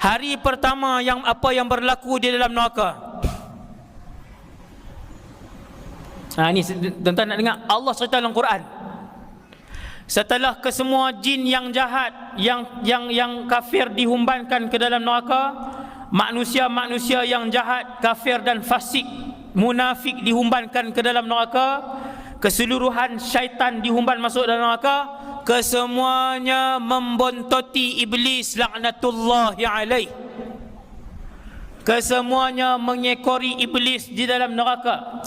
Hari pertama yang apa yang berlaku di dalam neraka. Ini tuan-tuan nak dengar Allah cerita dalam Quran. Setelah kesemua jin yang jahat, yang kafir dihumbankan ke dalam neraka, manusia-manusia yang jahat, kafir dan fasik, munafik dihumbankan ke dalam neraka, keseluruhan syaitan dihumban masuk dalam neraka, kesemuanya membontoti iblis laknatullahi alaih. Kesemuanya mengekori iblis di dalam neraka.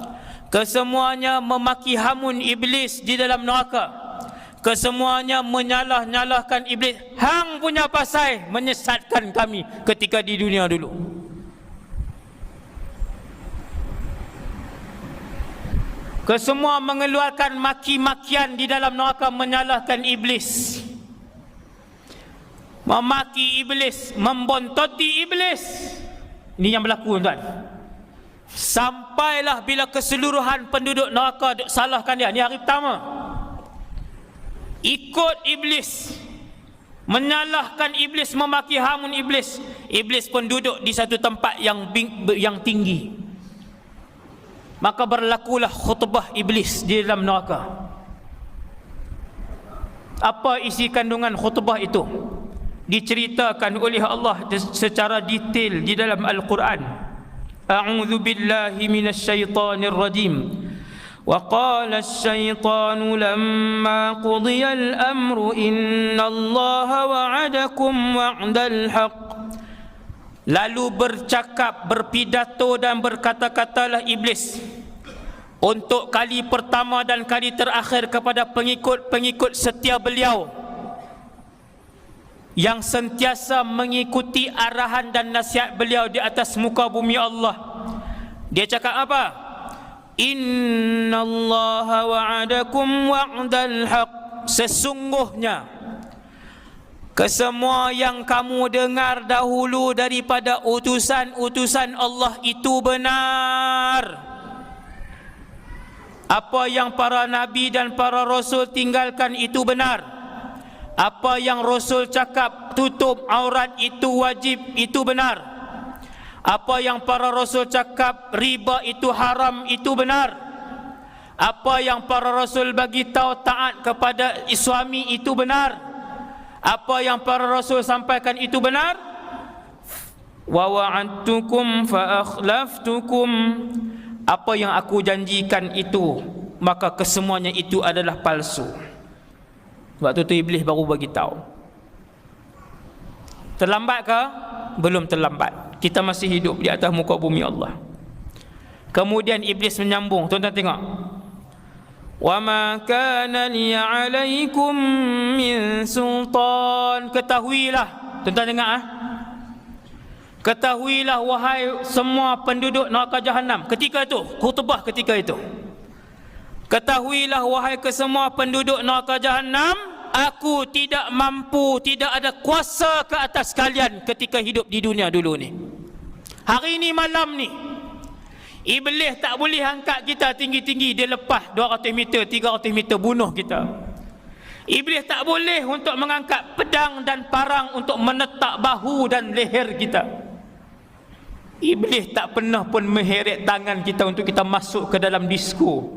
Kesemuanya memaki hamun iblis di dalam neraka. Kesemuanya menyalah-nyalahkan iblis. Hang punya pasal menyesatkan kami ketika di dunia dulu. Kesemua mengeluarkan maki-makian di dalam neraka menyalahkan iblis. Memaki iblis, membontoti iblis. Ini yang berlaku tuan. Sampailah bila keseluruhan penduduk neraka duk salahkan dia. Ini hari pertama. Ikut iblis, menyalahkan iblis, memaki hamun iblis. Iblis pun duduk di satu tempat yang tinggi. Maka berlakulah khutbah iblis di dalam neraka. Apa isi kandungan khutbah itu? Diceritakan oleh Allah secara detail di dalam Al-Quran. A'udzu billahi minasyaitonir rajim. Wa qala asy-syaitanu lamma qudiya al-amru innallaha wa'adakum wa'dal haqq. Lalu bercakap, berpidato dan berkata-katalah iblis untuk kali pertama dan kali terakhir kepada pengikut-pengikut setia beliau yang sentiasa mengikuti arahan dan nasihat beliau di atas muka bumi Allah. Dia cakap apa? Innallaha wa'adakum wa'dal haqq. Sesungguhnya kesemua yang kamu dengar dahulu daripada utusan-utusan Allah itu benar. Apa yang para nabi dan para rasul tinggalkan itu benar. Apa yang Rasul cakap tutup aurat itu wajib, itu benar. Apa yang para Rasul cakap riba itu haram, itu benar. Apa yang para Rasul bagi tahu taat kepada suami itu benar. Apa yang para Rasul sampaikan itu benar. Wa wa'adtukum fa akhlaftukum. Apa yang aku janjikan itu, maka kesemuanya itu adalah palsu. Waktu tu iblis baru bagi tahu. Terlambat ke? Belum terlambat. Kita masih hidup di atas muka bumi Allah. Kemudian iblis menyambung. Tuan-tuan tengok. Wa ma kana li 'alaikum min sultan. Ketahuilah. Tuan-tuan dengar Ketahuilah wahai semua penduduk neraka jahanam. Ketika itu, khutbah ketika itu. Ketahuilah wahai kesemua penduduk neraka jahanam, aku tidak mampu, tidak ada kuasa ke atas kalian ketika hidup di dunia dulu ni. Hari ni, malam ni, iblis tak boleh angkat kita tinggi-tinggi. Dia lepas 200 meter, 300 meter, bunuh kita. Iblis tak boleh untuk mengangkat pedang dan parang untuk menetak bahu dan leher kita. Iblis tak pernah pun mengheret tangan kita untuk kita masuk ke dalam disko.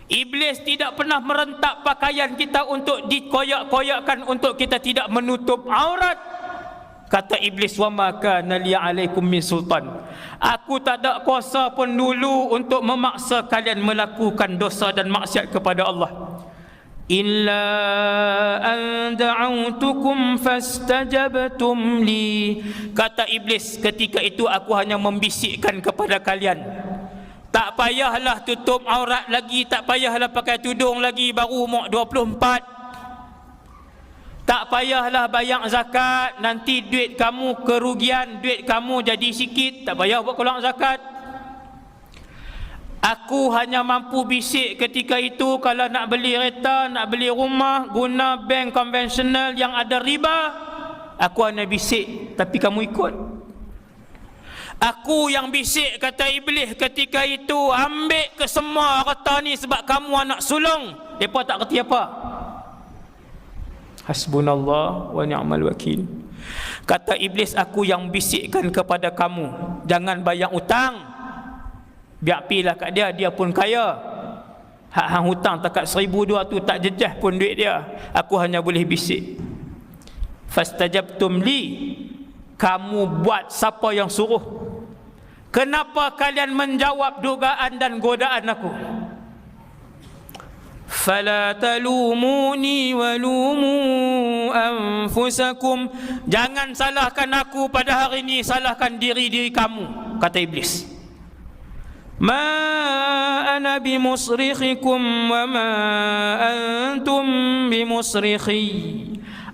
Iblis tidak pernah merentak pakaian kita untuk dikoyak-koyakkan untuk kita tidak menutup aurat. Kata iblis, wa ma kana li 'alaikum min sultan. Aku tak ada kuasa pun dulu untuk memaksa kalian melakukan dosa dan maksiat kepada Allah. Illa an da'autukum fastajabtum li. Kata iblis, ketika itu aku hanya membisikkan kepada kalian. Tak payahlah tutup aurat lagi, tak payahlah pakai tudung lagi, baru umur 24. Tak payahlah bayar zakat, nanti duit kamu kerugian, duit kamu jadi sikit, tak payah buat keluar zakat. Aku hanya mampu bisik ketika itu, kalau nak beli kereta, nak beli rumah, guna bank konvensional yang ada riba, aku hanya bisik, tapi kamu ikut. Aku yang bisik, kata iblis ketika itu, ambil ke semua harta ni sebab kamu anak sulung. Mereka tak kerti apa. Hasbunallah wa ni'mal wakil. Kata iblis, aku yang bisikkan kepada kamu, jangan bayar hutang. Biar pilah kat dia, dia pun kaya. Hak hang hutang takat 1,200 tu tak jejah pun duit dia. Aku hanya boleh bisik. Fastajabtum li, kamu buat siapa yang suruh? Kenapa kalian menjawab dugaan dan godaan aku? Fala talumuni walumu anfusakum, jangan salahkan aku pada hari ini, salahkan diri-diri kamu, kata iblis. Ma ana bimusrikhikum wa ma antum bimusrikhi,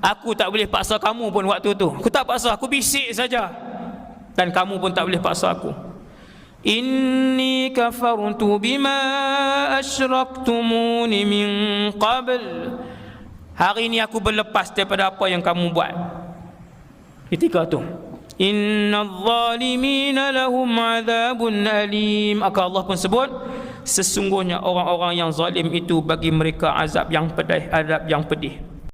aku tak boleh paksa kamu pun waktu tu. Aku tak paksa, aku bisik saja, dan kamu pun tak boleh paksa aku. Inni kafartu bima asyraktumuni min qabl, hari ini aku berlepas daripada apa yang kamu buat ketika tu. Innal zalimina lahum azabun alim, maka Allah pun sebut, sesungguhnya orang-orang yang zalim itu bagi mereka azab yang pedih, azab yang pedih.